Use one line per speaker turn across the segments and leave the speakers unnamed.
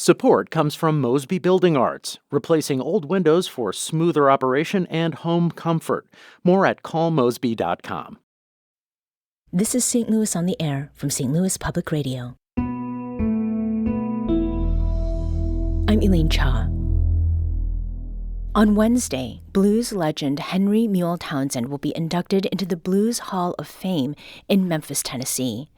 Support comes from Mosby Building Arts, replacing old windows for smoother operation and home comfort. More at callmosby.com.
This is St. Louis on the Air from St. Louis Public Radio. I'm Elaine Cha. On Wednesday, blues legend Henry Mule Townsend will be inducted into the Blues Hall of Fame in Memphis, Tennessee.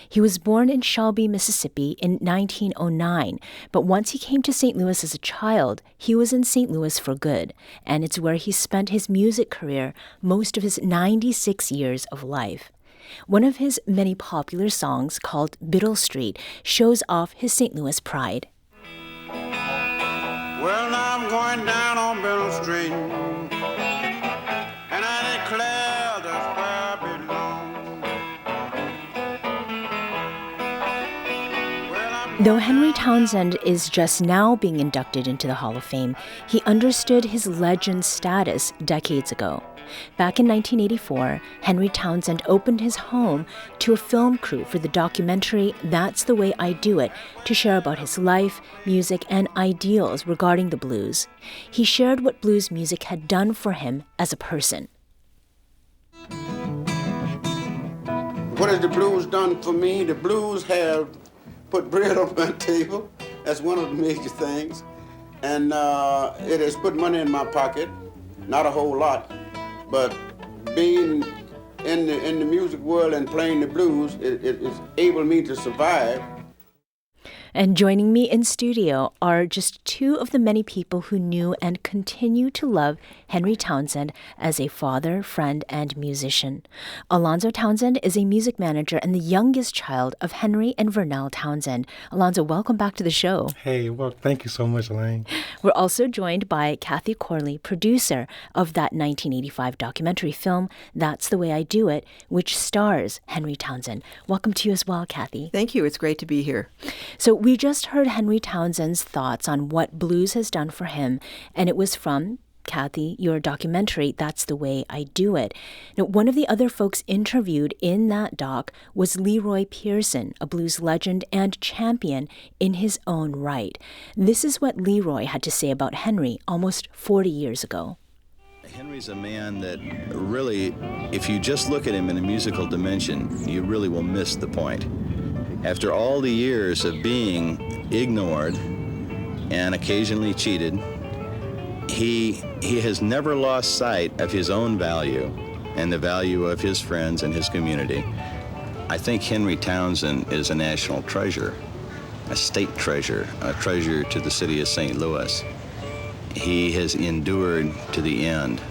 He was born in Shelby, Mississippi in 1909, but once he came to St. Louis as a child, he was in St. Louis for good, and it's where he spent his music career most of his 96 years of life. One of his many popular songs, called Biddle Street, shows off his St. Louis pride.
Well, now I'm going down on Biddle Street, and I declare that's where I belong.
Though Henry Townsend is just now being inducted into the Hall of Fame, he understood his legend status decades ago. Back in 1984, Henry Townsend opened his home to a film crew for the documentary That's the Way I Do It, to share about his life, music, and ideals regarding the blues. He shared what blues music had done for him as a person.
What has the blues done for me? The blues have put bread on my table. That's one of the major things. And it has put money in my pocket, not a whole lot. But being in the music world and playing the blues, it's able me to survive.
And joining me in studio are just two of the many people who knew and continue to love Henry Townsend as a father, friend, and musician. Alonzo Townsend is a music manager and the youngest child of Henry and Vernell Townsend. Alonzo, welcome back to the show.
Hey, well, thank you so much, Elaine.
We're also joined by Kathy Corley, producer of that 1985 documentary film, That's the Way I Do It, which stars Henry Townsend. Welcome to you as well, Kathy.
Thank you. It's great to be here.
So we just heard Henry Townsend's thoughts on what blues has done for him, and it was from, Kathy, your documentary, That's the Way I Do It. Now, one of the other folks interviewed in that doc was Leroy Pearson, a blues legend and champion in his own right. This is what Leroy had to say about Henry almost 40 years ago.
Henry's a man that really, if you just look at him in a musical dimension, you really will miss the point. After all the years of being ignored and occasionally cheated, he has never lost sight of his own value and the value of his friends and his community. I think Henry Townsend is a national treasure, a state treasure, a treasure to the city of St. Louis. He has endured to the end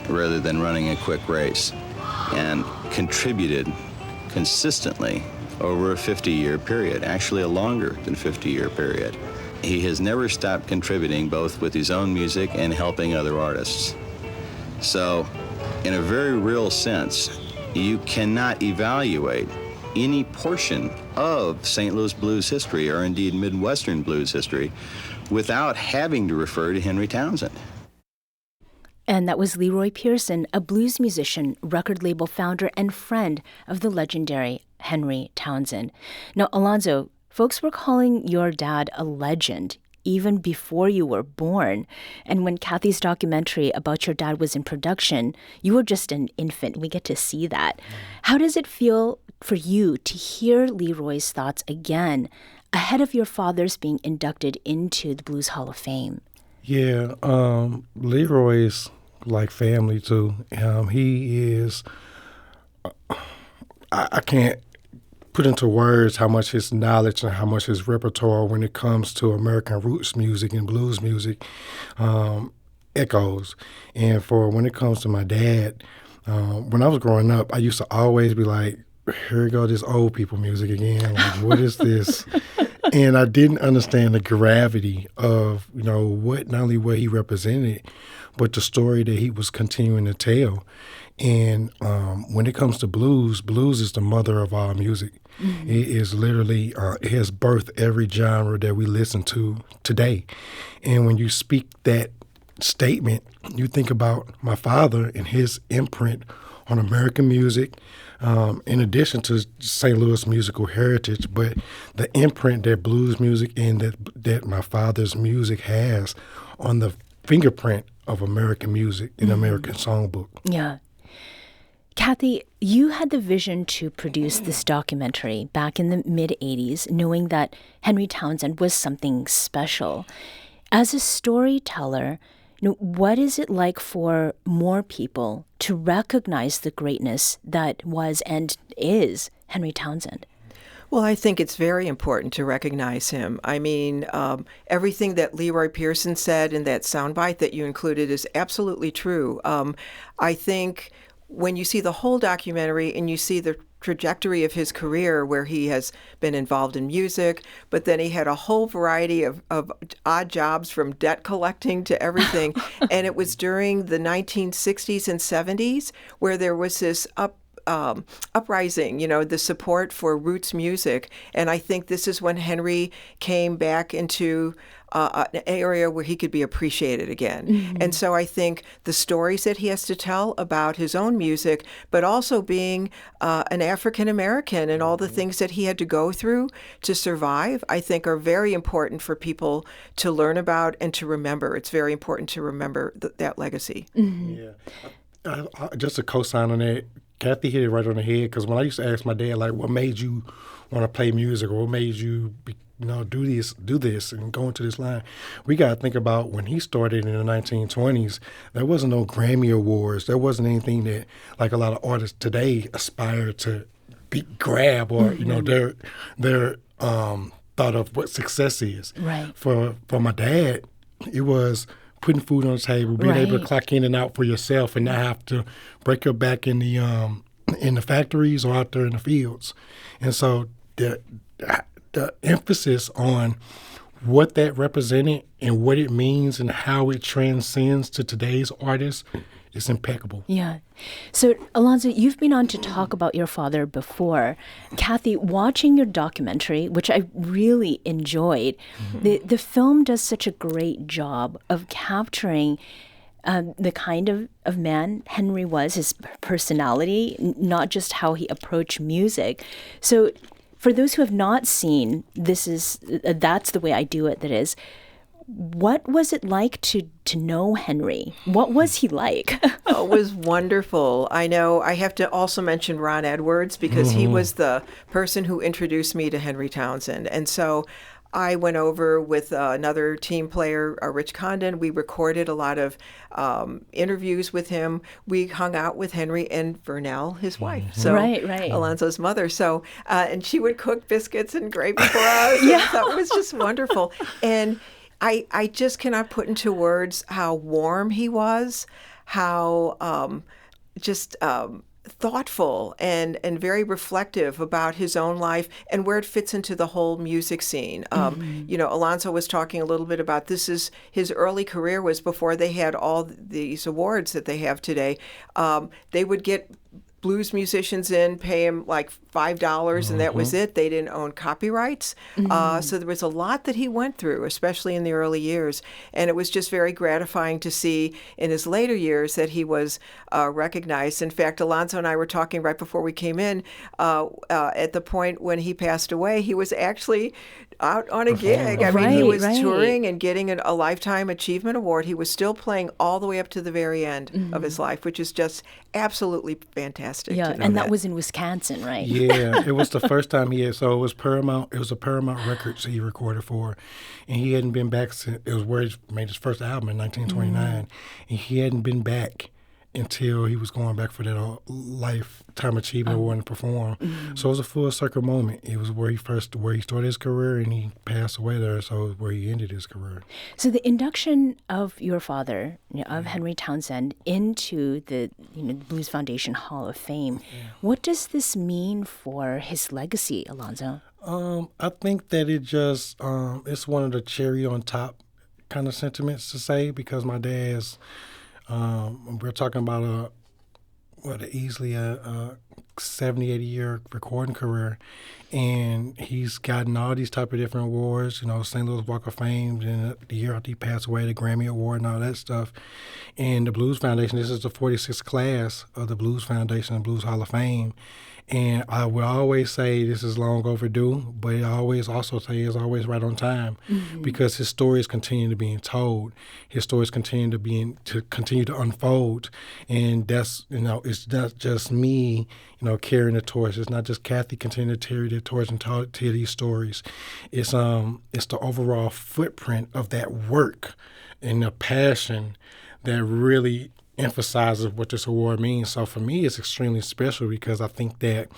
rather than running a quick race, and contributed consistently over a 50-year period, actually a longer than 50-year period. He has never stopped contributing, both with his own music and helping other artists. So, in a very real sense, you cannot evaluate any portion of St. Louis blues history, or indeed Midwestern blues history, without having to refer to Henry Townsend.
And that was Leroy Pearson, a blues musician, record label founder, and friend of the legendary Henry Townsend. Now, Alonzo, folks were calling your dad a legend even before you were born. And when Kathy's documentary about your dad was in production, you were just an infant. We get to see that. How does it feel for you to hear Leroy's thoughts again ahead of your father's being inducted into the Blues Hall of Fame?
Yeah, Leroy's like family too. He is, I can't put into words how much his knowledge and how much his repertoire when it comes to American roots music and blues music echoes. And for when it comes to my dad, when I was growing up, I used to always be like, here go this old people music again. Like, what is this? And I didn't understand the gravity of, what, not only what he represented, but the story that he was continuing to tell. And when it comes to blues, blues is the mother of all music. Mm-hmm. It is literally, it has birthed every genre that we listen to today. And when you speak that statement, you think about my father and his imprint on American music, in addition to St. Louis musical heritage, but the imprint that blues music and that my father's music has on the fingerprint of American music in American songbook.
Yeah. Kathy, you had the vision to produce this documentary back in the mid-'80s, knowing that Henry Townsend was something special. As a storyteller, what is it like for more people to recognize the greatness that was and is Henry Townsend?
Well, I think it's very important to recognize him. I mean, everything that Leroy Pearson said in that soundbite that you included is absolutely true. I think when you see the whole documentary and you see the trajectory of his career where he has been involved in music, but then he had a whole variety of odd jobs from debt collecting to everything. And it was during the 1960s and 70s where there was this uprising, the support for roots music. And I think this is when Henry came back into an area where he could be appreciated again. Mm-hmm. And so I think the stories that he has to tell about his own music, but also being an African American and all the things that he had to go through to survive, I think are very important for people to learn about and to remember. It's very important to remember that legacy.
Mm-hmm. Yeah. Just to co-sign on that, Kathy hit it right on the head, because when I used to ask my dad, like, what made you want to play music, or what made you do this and go into this line, we got to think about when he started in the 1920s, there wasn't no Grammy Awards. There wasn't anything that, like a lot of artists today, aspire to grab, or, they're thought of what success is.
Right.
For my dad, it was putting food on the table, being able to clock in and out for yourself and not have to break your back in the factories or out there in the fields. And so the emphasis on what that represented and what it means and how it transcends to today's artists is impeccable.
Yeah. So, Alonzo, you've been on to talk about your father before. Kathy, watching your documentary, which I really enjoyed, the film does such a great job of capturing the kind of man Henry was, his personality, not just how he approached music. So, for those who have not seen, that's the way I do it, that is, what was it like to know Henry? What was he like?
It was wonderful. I know I have to also mention Ron Edwards, because he was the person who introduced me to Henry Townsend. And so I went over with another team player, Rich Condon. We recorded a lot of interviews with him. We hung out with Henry and Vernell, his wife. So
right.
Alonzo's mother. So, and she would cook biscuits and gravy for us. Yeah. So it was just wonderful. And I just cannot put into words how warm he was, how thoughtful and very reflective about his own life and where it fits into the whole music scene. Alonzo was talking a little bit about his early career was before they had all these awards that they have today. They would get blues musicians in, pay him like $5, and that was it. They didn't own copyrights. So there was a lot that he went through, especially in the early years. And it was just very gratifying to see in his later years that he was recognized. In fact, Alonzo and I were talking right before we came in, at the point when he passed away, he was actually out on a gig. I mean, he was touring and getting a Lifetime Achievement Award. He was still playing all the way up to the very end of his life, which is just absolutely fantastic.
Yeah, and that was in Wisconsin, right?
Yeah, it was the first time he had. So it was Paramount. It was a Paramount Records he recorded for, and he hadn't been back since. It was where he made his first album in 1929, and he hadn't been back until he was going back for that Lifetime Achievement Award and perform. So it was a full circle moment. It was where he started his career, and he passed away there. So it was where he ended his career.
So the induction of your father, of Henry Townsend, into the Blues Foundation Hall of Fame, what does this mean for his legacy, Alonzo?
I think that it just it's one of the cherry on top kind of sentiments to say, because my dad's we're talking about easily 70, 80-year recording career. And he's gotten all these type of different awards, St. Louis Walk of Fame, and the year after he passed away, the Grammy Award and all that stuff. And the Blues Foundation, this is the 46th class of the Blues Foundation and Blues Hall of Fame. And I will always say this is long overdue, but I always also say it's always right on time, because his stories continue to being told. His stories continue to unfold, and that's it's not just me carrying the torch. It's not just Kathy continuing to carry the torch and tell these stories. It's the overall footprint of that work and the passion that really emphasizes what this award means. So for me, it's extremely special, because I think that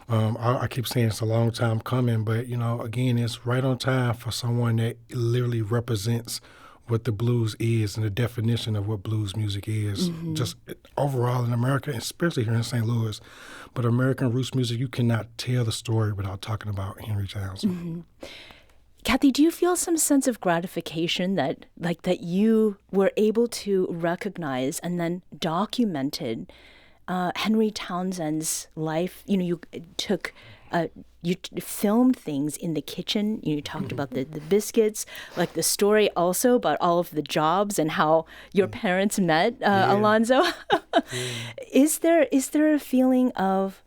I keep saying it's a long time coming, but again, it's right on time for someone that literally represents what the blues is and the definition of what blues music is, just overall in America, especially here in St. Louis. But American roots music, you cannot tell the story without talking about Henry Townsend.
Kathy, do you feel some sense of gratification that you were able to recognize and then documented Henry Townsend's life? You took, you filmed things in the kitchen. You talked about the biscuits, like the story also about all of the jobs and how your parents met, Alonzo. Is there a feeling of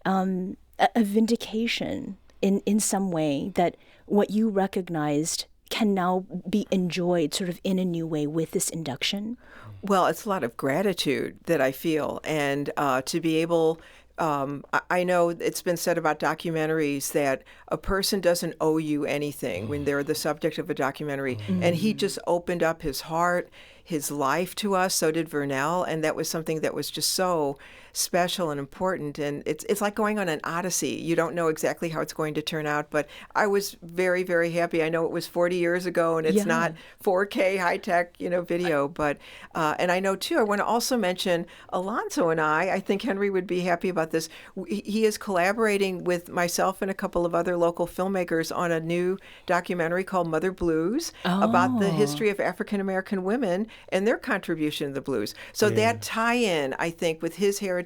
a vindication in some way that what you recognized can now be enjoyed sort of in a new way with this induction?
Well, it's a lot of gratitude that I feel, and to be able, I know it's been said about documentaries that a person doesn't owe you anything when they're the subject of a documentary, and he just opened up his heart, his life to us. So did Vernell, and that was something that was just so special and important. And it's like going on an odyssey. You don't know exactly how it's going to turn out, but I was very, very happy. I know it was 40 years ago, and it's not 4K high-tech, video, but and I know too, I want to also mention Alonzo and I think Henry would be happy about this. He is collaborating with myself and a couple of other local filmmakers on a new documentary called Mother Blues about the history of African-American women and their contribution to the blues. So that tie-in, I think, with his heritage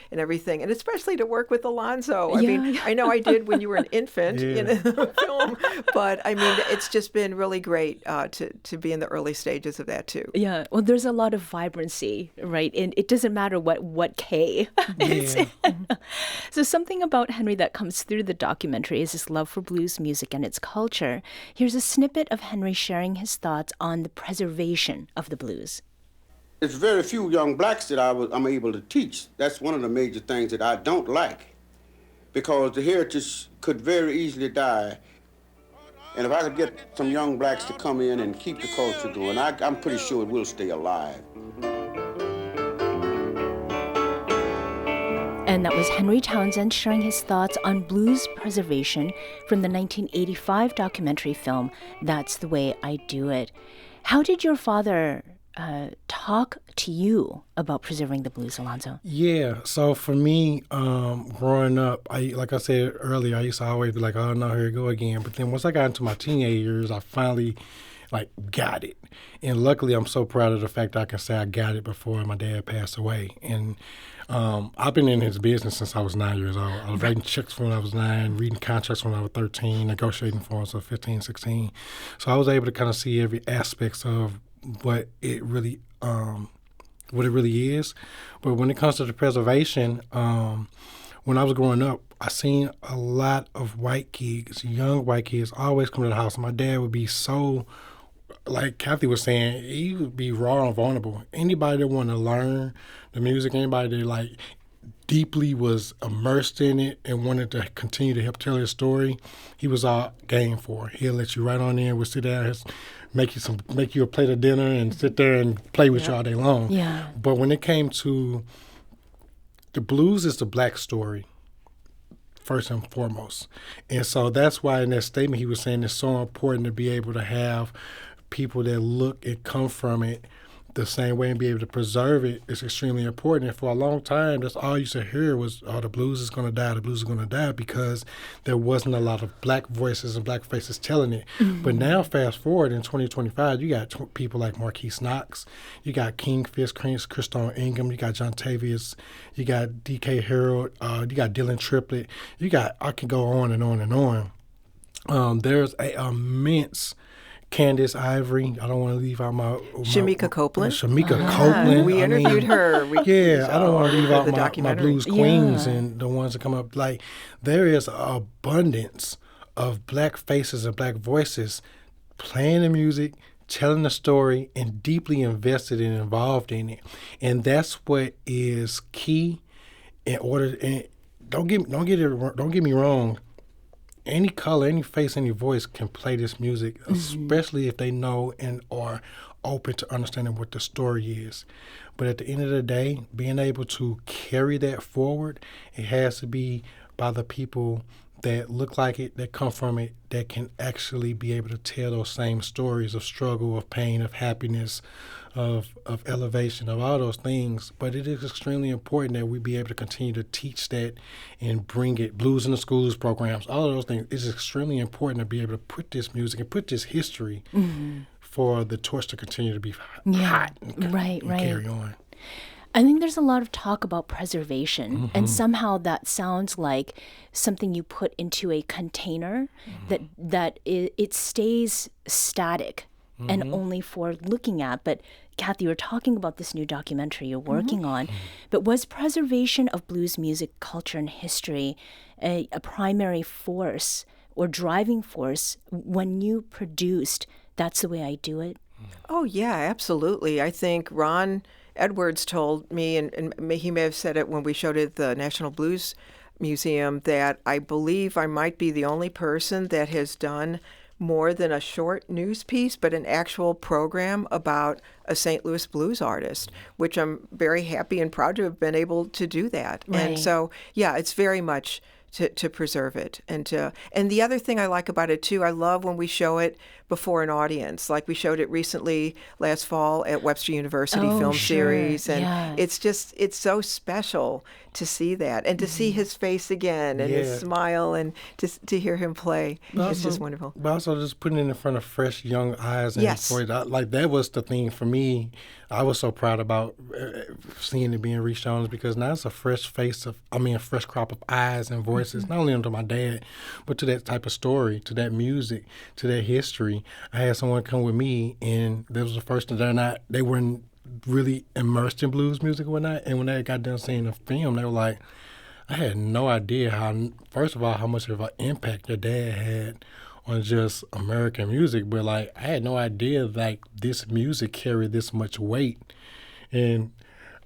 and everything, and especially to work with Alonzo. I mean, I know I did when you were an infant in the film, but I mean, it's just been really great to be in the early stages of that too.
Yeah, well, there's a lot of vibrancy, right? And it doesn't matter what K it's in. So something about Henry that comes through the documentary is his love for blues music and its culture. Here's a snippet of Henry sharing his thoughts on the preservation of the blues.
There's very few young blacks that I'm able to teach. That's one of the major things that I don't like, because the heritage could very easily die. And if I could get some young blacks to come in and keep the culture going, I'm pretty sure it will stay alive.
And that was Henry Townsend sharing his thoughts on blues preservation from the 1985 documentary film, That's the Way I Do It. How did your father talk to you about preserving the blues, Alonzo?
Yeah, so for me, growing up, like I said earlier, I used to always be like, oh no, here we go again. But then once I got into my teenage years, I finally got it. And luckily, I'm so proud of the fact that I can say I got it before my dad passed away. And I've been in his business since I was 9 years old. I was writing checks when I was 9, reading contracts when I was 13, negotiating for them, so 15, 16. So I was able to kind of see every aspect of what it really is. But when it comes to the preservation, when I was growing up, I seen a lot of white kids, young white kids, always come to the house. My dad would be so, like Kathy was saying, he would be raw and vulnerable. Anybody that wanted to learn the music, anybody that deeply was immersed in it and wanted to continue to help tell his story, he was all game for. He'll let you right on in. We'll sit down, make you a plate of dinner and sit there and play with you all day long.
Yeah.
But when it came to the blues, is the black story first and foremost. And so that's why in that statement he was saying it's so important to be able to have people that look and come from it the same way and be able to preserve it is extremely important. And for a long time, that's all you used to hear was, oh, the blues is going to die, the blues is going to die, because there wasn't a lot of black voices and black faces telling it. But now, fast forward in 2025, you got people like Marquise Knox, you got Kingfish, Christone Ingham, you got John Tavius, you got D.K. Harold, you got Dylan Triplett, I can go on and on and on. There's a immense Candace Ivory. I don't want to leave out
Shamika Copeland.
Copeland.
We interviewed her.
I don't want to leave out my blues queens and the ones that come up. Like, there is an abundance of black faces and black voices playing the music, telling the story, and deeply invested and involved in it. And that's what is key in order. And don't get me wrong. Any color, any face, any voice can play this music, especially if they know and are open to understanding what the story is. But at the end of the day, being able to carry that forward, it has to be by the people that look like it, that come from it, that can actually be able to tell those same stories of struggle, of pain, of happiness, of elevation, of all those things. But it is extremely important that we be able to continue to teach that and bring it, blues in the schools programs, all of those things. It's extremely important to be able to put this music and put this history for the torch to continue to be hot and carry on.
I think there's a lot of talk about preservation, and somehow that sounds like something you put into a container that it stays static and only for looking at. But Kathy, you're talking about this new documentary you're working on, but was preservation of blues music, culture, and history a primary force or driving force when you produced That's the Way I Do It?
Oh, yeah, absolutely. I think Ron Edwards told me, and he may have said it when we showed it at the National Blues Museum, that I believe I might be the only person that has done more than a short news piece, but an actual program about a St. Louis blues artist, which I'm very happy and proud to have been able to do that.
Right.
And so, yeah, it's very much to preserve it. And the other thing I like about it, too, I love when we show it before an audience. Like we showed it recently last fall at Webster University Film Series. And it's so special to see that and to see his face again and his smile and to hear him play. It's just wonderful.
But also just putting it in front of fresh, young eyes. And voice. Like, that was the thing for me. I was so proud about seeing it being reshown, because now it's a fresh a fresh crop of eyes and voices, not only to my dad, but to that type of story, to that music, to that history. I had someone come with me, and that was the first time they weren't really immersed in blues music or whatnot. And when they got done seeing the film, they were like, I had no idea how much of an impact your dad had on just American music, but like I had no idea like this music carried this much weight. And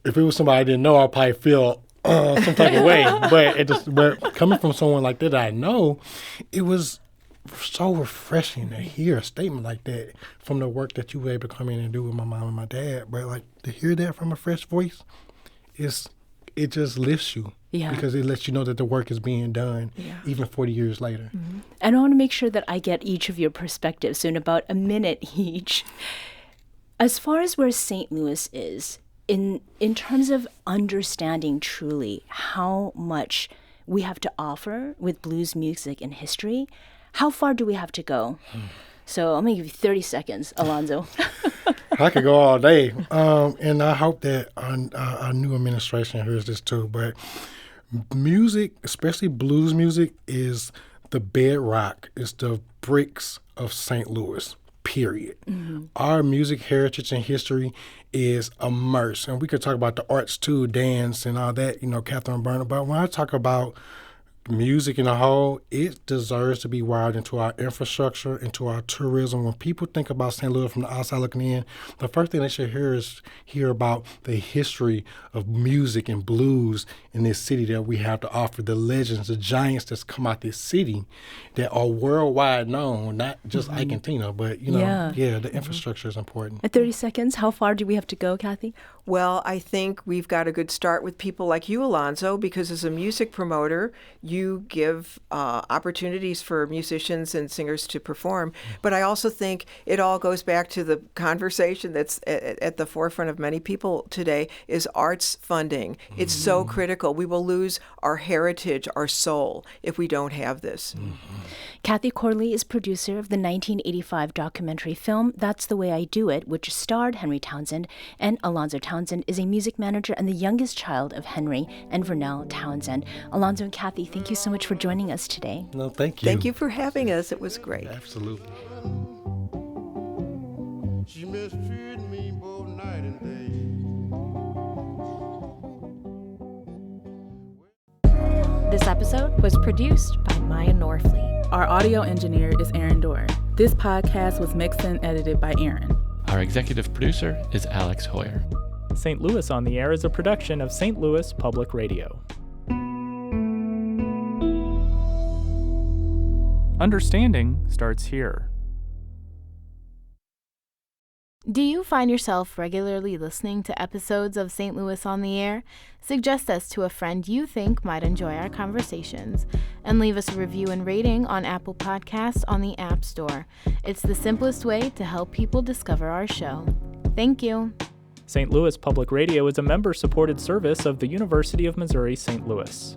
if it was somebody I didn't know, I'd probably feel some type of way. But coming from someone like that I know, it was so refreshing to hear a statement like that from the work that you were able to come in and do with my mom and my dad. But like to hear that from a fresh voice, it just lifts you. Yeah. Because it lets you know that the work is being done, even 40 years later.
Mm-hmm. And I want to make sure that I get each of your perspectives, so in about a minute each. As far as where St. Louis is, in terms of understanding truly how much we have to offer with blues music and history, how far do we have to go? So I'm going to give you 30 seconds, Alonzo.
I could go all day. And I hope that our new administration hears this too. But music, especially blues music, is the bedrock, is the bricks of St. Louis, period. Mm-hmm. Our music heritage and history is immersed. And we could talk about the arts too, dance and all that, Catherine Burnham. But when I talk about music in a whole, it deserves to be wired into our infrastructure, into our tourism. When people think about St. Louis from the outside looking in, the first thing they should hear about the history of music and blues in this city that we have to offer, the legends, the giants that's come out this city that are worldwide known, not just Ike and Tina, but, the infrastructure is important.
At 30 seconds, how far do we have to go, Kathy?
Well, I think we've got a good start with people like you, Alonzo, because as a music promoter, you do give opportunities for musicians and singers to perform. But I also think it all goes back to the conversation that's at the forefront of many people today is arts funding. It's so critical. We will lose our heritage, our soul, if we don't have this.
Kathy Corley is producer of the 1985 documentary film That's the Way I Do It, which starred Henry Townsend, and Alonzo Townsend is a music manager and the youngest child of Henry and Vernell Townsend. Alonzo and Kathy, thank you so much for joining us today.
No, thank you.
Thank you for having us. It was great.
Absolutely.
She mistreated me both night and day.
This episode was produced by Maya Norfleet.
Our audio engineer is Aaron Dorr. This podcast was mixed and edited by Aaron.
Our executive producer is Alex Hoyer.
St. Louis on the Air is a production of St. Louis Public Radio. Understanding starts here.
Do you find yourself regularly listening to episodes of St. Louis on the Air? Suggest us to a friend you think might enjoy our conversations, and leave us a review and rating on Apple Podcasts on the App Store. It's the simplest way to help people discover our show. Thank you.
St. Louis Public Radio is a member-supported service of the University of Missouri St. Louis.